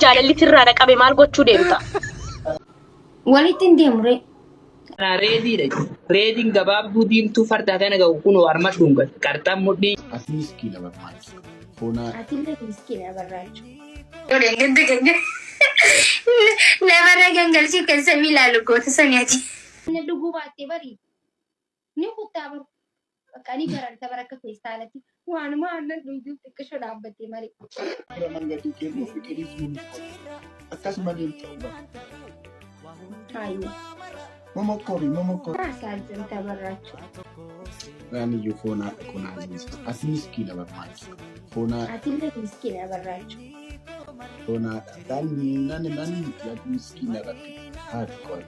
jaalalli tirraadha qabe maal gochuu deemta? Waliin deemure. Reediin gabaabduu diimtuu fardaa kana gahu kun warma dhunga qarxaan mudhii. Ati miskiina barbaachisa. Foonaa. Ati illee miskiina barbaachisa. Oleen ganda ganda. Namarra gangalchii kan samii ilaalu goota saniiti. Inni dhuguu baattee barii. Ni kuttaa baru. Bakka ni barata baraka keessaalatti. Waanuma aannan dhuguu xiqqishoo dhaabbattee malee. Mangatii keelloo fi qiriisuun akkasuma ni ta'udha. Haayee. Momokkori. Saansan tabarraachuu. Raaniyyuu foonaa kun aziisa. Ati miskiina barbaachisa. Foonaa. Ati illee miskiina barbaachisa. Foonaa. Nani ati miskiina barbaachisa. Haati qola.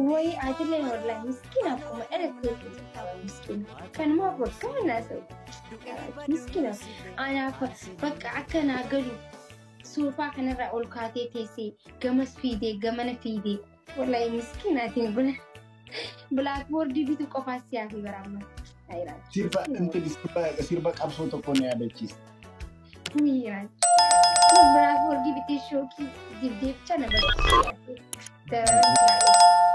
Woy ati illee wallahi miskiina akkuma dhalate tawa miskiina. Kanuma bakka naasa'u. Miskiina. Anaaf bakka akka naa galu soofaa kanarraa ol kaatee teessee gamas fiidee gamana fiidee. Wallahi miskiinaatiin blackboardii bitu qofaa siyaafii baraama. Sirba qabsoo tokko na yaadachiisa. Blackboardii bitee shookii dibdeebicha na barbaachisa.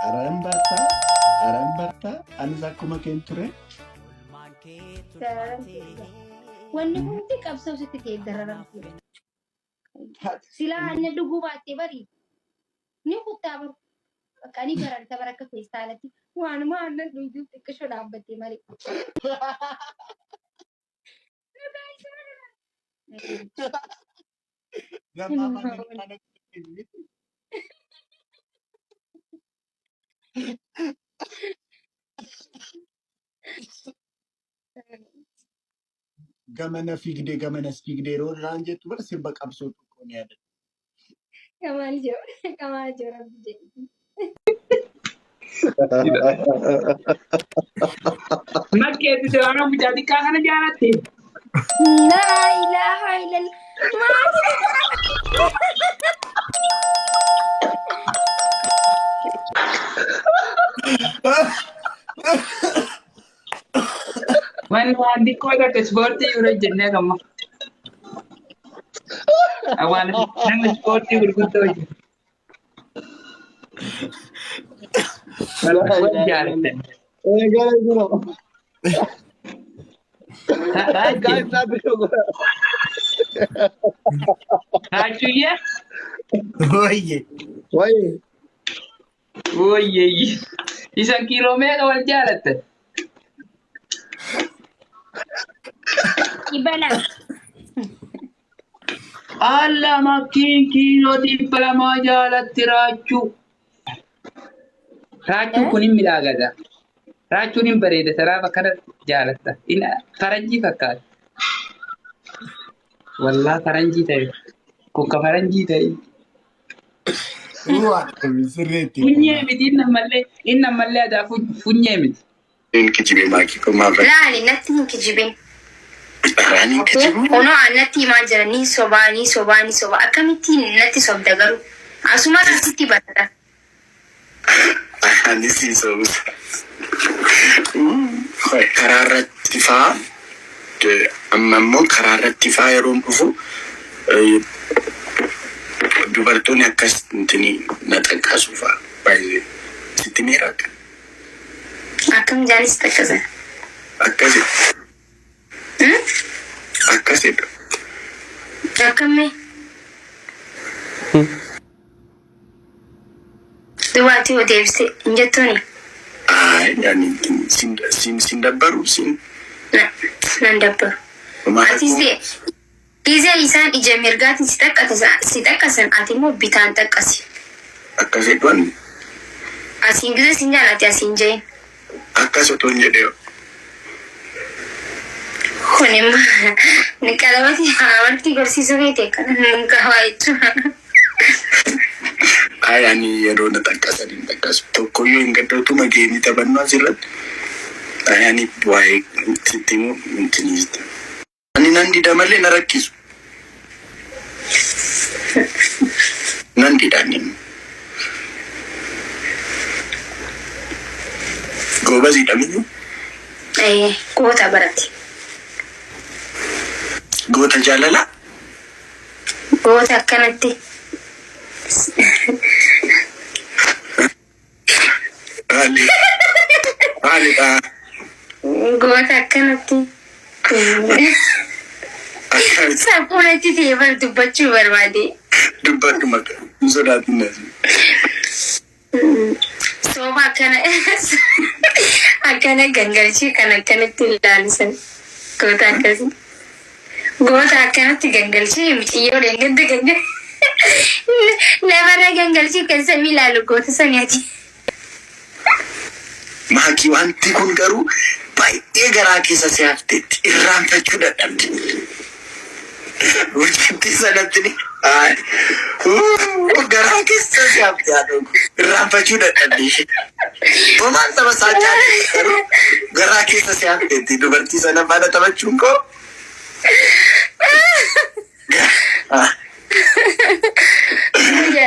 Araan bartaa anis akkuma keen ture. Wanni hundi qabsoo sitti ta'e dararaa ture. Silaa aannan dhuguu baattee barii. Ni kuttaa baru. Bakka ni barata baraka keessaalatti. Waanuma aannan dhuguu xiqqishoo dhaabbattee malee. Gamanas fiigdee roorraan jettu bara sirba qabsoo tokko ni yaadata. Kamaal jiru rabbi jedhu. Makkeetti seeraan mucaa xiqqaa kana jaalatte. Laa ilaaha illallah. Wanni waan xiqqoo tokko ispoortii yeroo jennee gamma. Awwaan namni ispoortii gurguddoo hojjetu. Waljaalatan. Raachuyye. Oye. Isan kiiloo meeqa waljaalatan? Ibala. Alla makkiin kiiloo 200 jaalatti raachuu. Raachuu kun hin midhaagata. Raachuun hin bareeda saraaf akkana jaalatta. Faranjii fakkaata. Wallaa faranjii ta'e. Kukka faranjii ta'e. Funyee miti inni ammallee adaa funyee miti. Kijibee maakii komaa bara. Laali natti hin kijibee. Raaniin kijibu. Ono natti himaa jira ni sobaa akkamittiin natti sobda garuu. Asuma asitti batata. Anis hin sobuta. Karaa irratti fa'aa amma immoo karaa irratti fa'aa yeroo dhufu dubartoonni akkas na xaqqaasu fa'aa baay'ee sitti miidhaga. Akkam jaanis xaqqasan. Akkasidha. Akkamii? Dubartii hoo deebisee hin jettuuni? Sin dabbaru sin. Nan dabbaru. Atis Gizee isaan ija mirgaatiin si xaqqasan ati immoo bitaan xaqqasi. Akkasidhaan. Asiin gizee sin jaalate asiin jeen. Akkas otoo hin jedhee. Kun immoo ni qalamati wanti gorsiisuu beekte kana hin qabaa jechuudha. Ani yeroo na xaqqasan hin xaqqasu. Tokkoyyuu hin gaddatu mageenii taphannoo asirratti. Ani waa'ee itti immoo intiniista. Ani nan dida malee na rakkisu. Nan didaan inni. Goobasiidha miyyuu? Goota barate. Goota jaalalaa? Goota akkanatti Ali. Ali ta. Goota akkanatti. Saaphuunatti ta'ee bar dubbachuu barbaade. Dubbadhu maka. Hin sodaatin nasi. Sooba akkana gangalchii kan akkanatti ilaalisan. Goota akkasii. Goota akkanatti gangalchii mitiyyoo deengatti gangal. Lafarra gangalchii kan samii ilaalu goota saniiti. Maakii wanti kun garuu baay'ee garaa keessa si hafteetti irraanfachuu dadhabde. Hojjetti sanatti ni garaa keessa si hafte haadhoon irraanfachuu dadhabde ishee. Homaan tapha saachaa garuu garaa keessa si hafteetti dubartii sana faana taphachuun koo.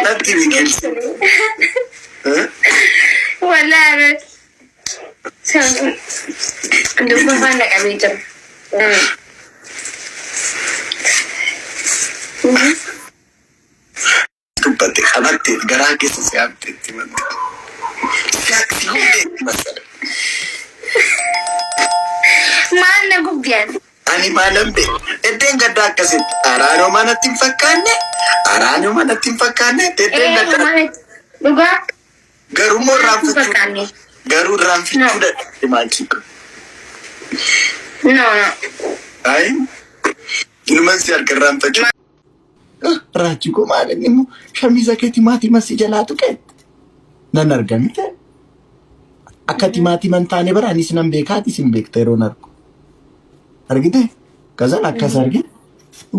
Natti biqilti. Wallahi. Dubba faana qabee jira. Dubbate qabattee garaa keessa si hafteetti manta. Si hundeetti masala. Maal na gubbiyaan? Ani maalan bee eddeen gaddaa akkasitti araanoo manatti hin fakkaanne araanoo manatti hin fakkaanne eddeen gaddaa dhugaa garummoo irraanfachuu garuu irraanfachuu dadhabde maakii kun. No. Ayi inuman si arga irraanfachuu. Raachi koo maalan immoo shamiza kee timaatima si jalaatu qeette nan argamite akka timaatiman taane bara anis nan beekaati sin beekta yeroon argu. Argite kazan akkas argite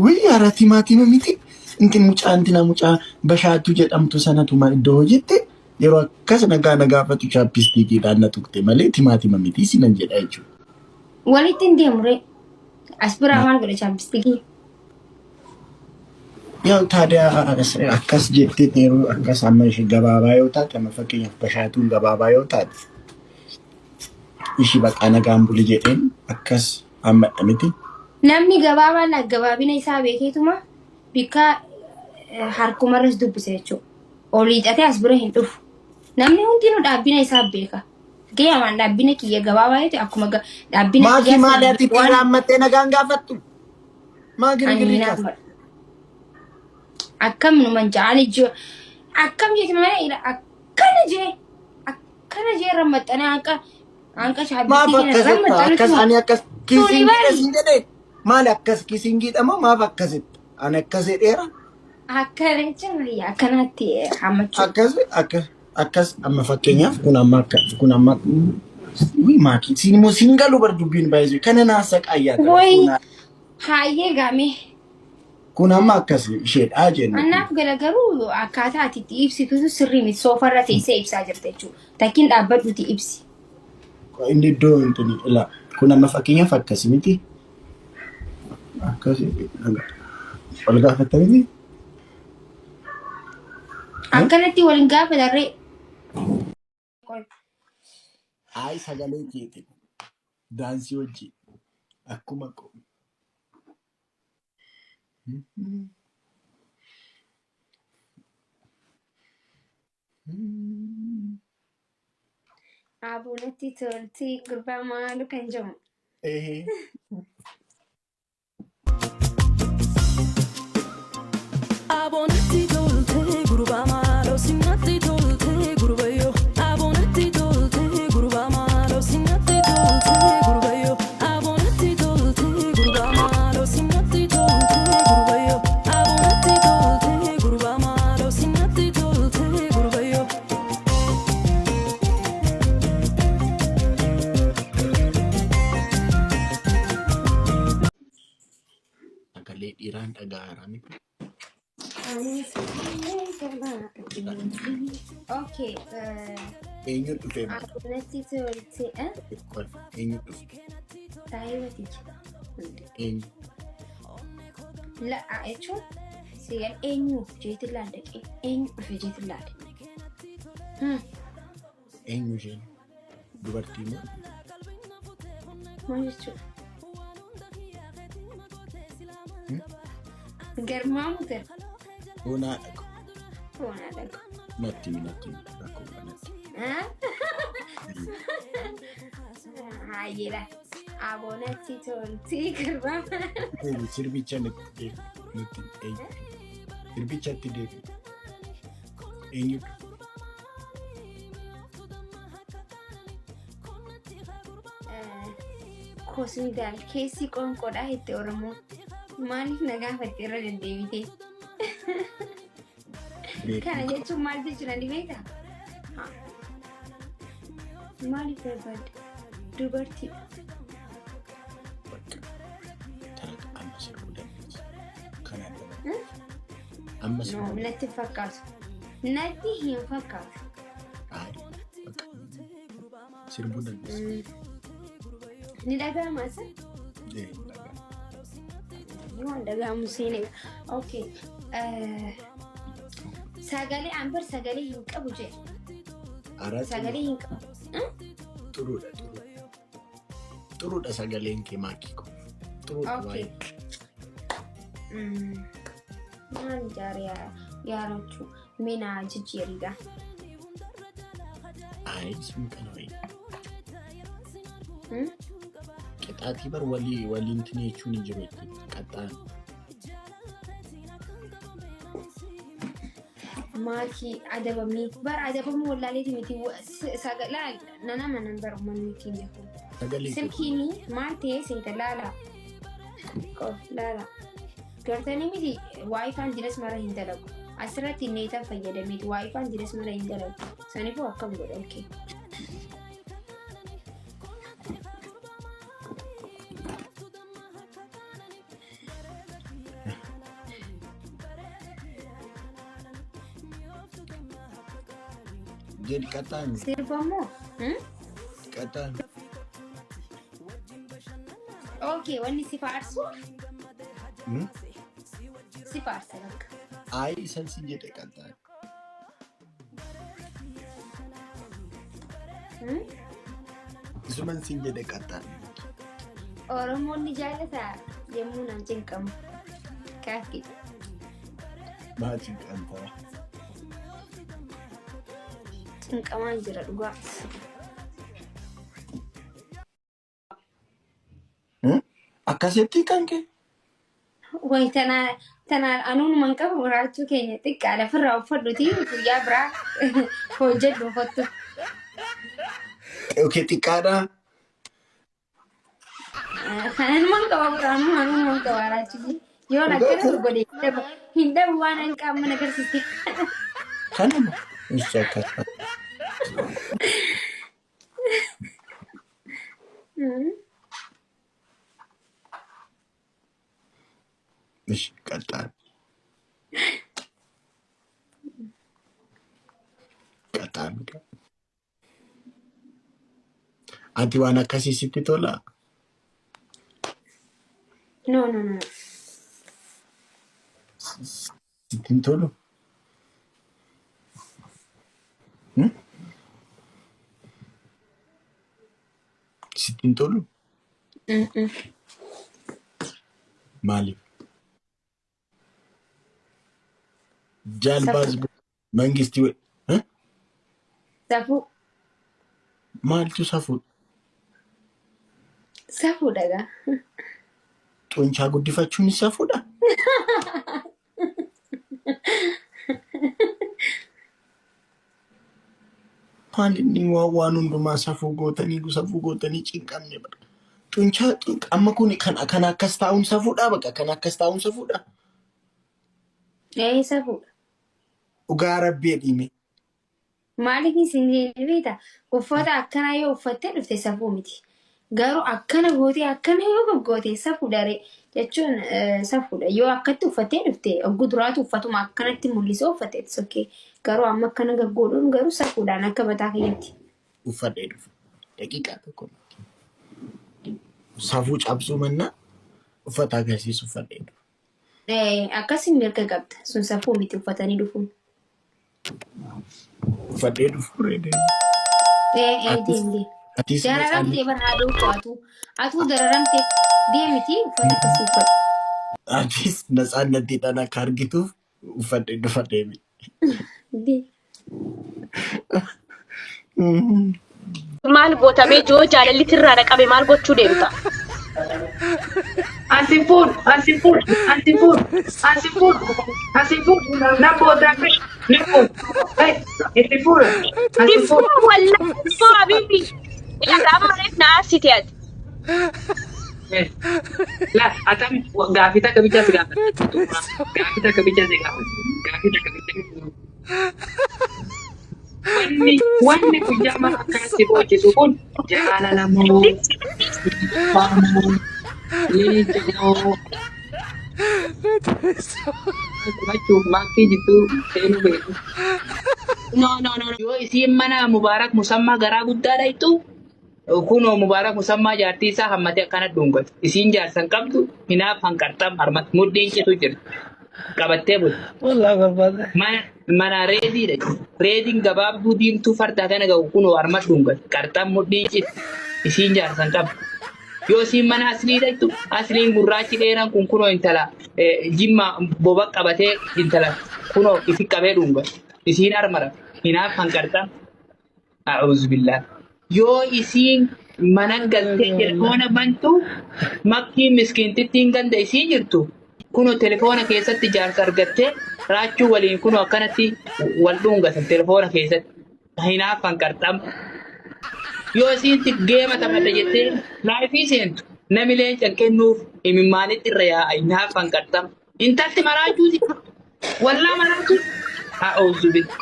wayyaara timaatima miti intin mucaa bashaatu jedhamtu sanatu ma iddoo hojjette yeroo akkas nagaa gaafatu chaappistikiidhaan na tuqte malee timaatima miti sinan jedha jechuudha. Walitti hin deemure as biraa maal godhe chaappistikii? Yaa taadiyaa akkas jettee yeroo akkas amma ishee gabaabaa yoo taate amma fakkeenyaaf bashaatuun gabaabaa yoo taate ishii baqaa nagaan buli jedheen akkas amma miti. Namni gabaabaa la gabaabina isaa beekeetuma bika harkumarras dubbise jechuudha. Olii xatee as bira hin dhufu. Namni hundinuu dhaabbina isaa beeka. Geeyamaan dhaabbina kiyya gabaabaa yoo ta'e akkuma dhaabbina kiyya maaliyaatti dhiirraa ammattee nagaan gaafattu? Maa girgirii qaba? Akkam numan ja'ani jiru. Akkam jeeti malee akkana jee rammaxanee anqa shaabbitii akkas ani akkas kisingiidha siin jedhee maali akkas kisingiidha moo maaf akkasitti ani akkas jedheera. Akkana jechuun akkanatti hammachuu. Akkas amma fakkeenyaaf kun amma maakii siin immoo siin galuu bar dubbiin baay'isuu kana naasa qayyaa qaba. Hayyee gaamee. Kun amma akkas isheedhaa jennu. Annaaf garuu akkaataa ati itti ibsitu sirrii miti soofarra teessee ibsaa jirta jechuudha. Takkiin dhaabbadhuuti ibsi. Inni iddoo intini ila kun amma fakkeenyaaf akkas miti. Akkas wal gaafatamiti. Akkanatti waliin gaafatarree. Ay sagalee keeti daansii wajji akkuma qo. Abonatti tolti gurbaa maalu kan jedhamu. Abonatti tolti gurbaa maalu sinatti tolti gurbayo. Abonatti tolti gurbaa maalu sinatti tolti gurbayo. Abonatti tolti gurbaa maalu sinatti tolti gurbayo. Abonatti tolti gurbaa maalu sinatti tolti gurbayo. Sagalee dhiiraan dhaga'aara miti. Okay. Eenyu dhufee Abonatti tolti. eenyu dhufe Taayibati. eenyu La jechuun sigal eenyu jeetillaan dhaqee eenyu dhufe jeetillaan. eenyu isheen dubartii moo Maal jechuudha? Garmaamu gara. Bunaa dhaqu Bona daga. Natti rakkoo kanatti. Hayyela. Abonatti tolti garba. Sirbicha natti sirbichatti deebi. Eenyutu? Kosmiidhaan keessi qoonqoodhaa itti Oromoo. Maaliif nagaa fattee irra deddeebite? Kana jechuun maal jechuudha ni beektaa? Maaliif barbaadde? Dubartiidha. Amma sirbuu dandeessi. Kanaan amma sirbuu. Natti fakkaatu. Natti hin fakkaatu. Sirbuu dandeessi. Ni dhaga'amaa isa? Waan dhaga'amu siinee. Okay. Sagalee ambar sagalee hin qabu jedhe. Sagalee hin qabu. Turuudha sagaleen kee maakii ko. Okay. Maal jaariyaa yaarachuu mina jijjiiriidha. Sun kana wayi. Qixaatii bar waliin jechuun hin jiru qaxxaan. Maakii adabamii bar adabamuu wallaalee miti sagalee nana manan bar uummanni keenya kun. Silkiini maal ta'ee seeta laala. Laala. Gartanii miti waayifaan jiras mara hin dalagu. Asirratti neetaan fayyadameeti waayifaan jiras mara hin dalagu. Saniifuu akkam godha okay. Jadi kataan. Sirbamoo? Kataan. Okay, wanni si faarsu? Si faarsa bakka. Isan si jedhe kataan. Isuman si jedhe kataan. Oromoon ni jaalataa yemmuu naan cinqamu. Kaafi. Maa cinqamtaa? Cinqamaan jira dhugaa. Akkasitti kan kee? Wayi tanaan anuunuman qabu raachuu keenya xiqqaadha firraa uffadhuti guyyaa biraa hojjedhu uffattu. Okay, xiqqaadha. Anuunuman qaba biraan anuunuman qaba raachuu. Yoo akkana godhe hin dhabu waan hin qaamman agarsiiste. Kanuma. Isa akkasa. Ish kataan. Kataan. Ati waan akkasii sitti tola? No. Sittin tolu? Sittin tolu? Maaliif? Jaalbaas mangisti Safuu. Maaltu safuu? Safuu dhagaa. Xunchaa guddifachuun safuudha? Maal inni waan hundumaa safuu gootanii cinqamne bara. Xunchaa amma kun kan akkas taa'uun safuudha baqa kan akkas taa'uun safuudha. Safuudha. Dhugaa Rabbii dhime. Maaliif isin beektaa? Uffata akkanaa yoo uffattee dhufte safuu miti. Garuu akkana gootee akkana yoo gootee safuudha jechuun safuudha. Yoo akkatti uffattee dhufte ogguu duraatu uffatuma akkanatti mul'isee uffattee sokkee. Garuu amma akkana gaggoodhuun garuu safuudhaan akka mataa keenyatti. Uffadhee dhufu. Daqiiqaa tokko. Safuu cabsuu mannaa uffata agarsiisu uffadhee dhufu. Akkasiin mirga qabda. Sun safuu miti uffatanii dhufuun. Uffadhee dhufu reedee. Deemdee. Dararamtee barbaaduu qo'atu. Atuu dararamtee deemiti uffata akkasii uffatu. Atis natsaannattiidhaan akka argituuf uffadhee dhufa deemi. Di. Maal goota mee joo jaalalli tirraa dhaqabe maal gochuu deemta? Asifun, asifun, asifun, asifun, asifun. Napo dapat, napo. Hey, asifun, Difuu asifun. wallaahi difuu habibi. Ilaa maaliif na asiti ati? Lah, atam gafita kebicara segala. Gafita kebicara segala. Gafita kebicara. Wanni kujama kasih bocah sukun. Jaalalaaf. Raachun Makkif itu seenuu beeku. No. Yoo isiin mana Mubaarak Musammaa garaa guddaadha itu. Kunoo Mubaarak Musammaa jaartii isaa hammatee akkana dhungatu. Isiin jaarsan qabdu hinaaf hanqarxam harmat mudhiin citu jirti. Qabattee bulu. Mana reediidha. Reediin gabaabduu diimtuu farda kana ga'u kunoo harmat dhungatu. Qarxam mudhiin citu. Isiin jaarsan qabdu. Yoo isiin mana asliidha itu asliin gurraachi dheeraan kun kunoo intala jimma boba qabatee intala kunoo ifi qabee dhungatu. Isiin harmara hinaaf hanqarxam. A'uuzu billah. Yoo isiin mana galtee telefoona bantu makkii miskiintittiin ganda isii jirtu kunoo telefoona keessatti jaarsa argattee raachuu waliin kunoo akkanatti wal dhungatan telefoona keessatti hinaaf hanqarxam. Yoo isiin geema taphata jettee laayifii seentu nami leencan kennuuf imimmaanitti irra yaa'a hinaaf hanqarxam. Intalti maraachuuti wallaa maraatu a'uuzu billah.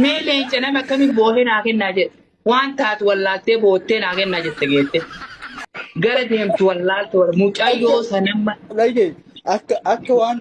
Mee leenca nama akkamii boohee naa kennaa jedhe waan taatu wallaaltee boottee naa kennaa jette geette gara deemtu wallaaltu mucayyoo sanamma. Akka waan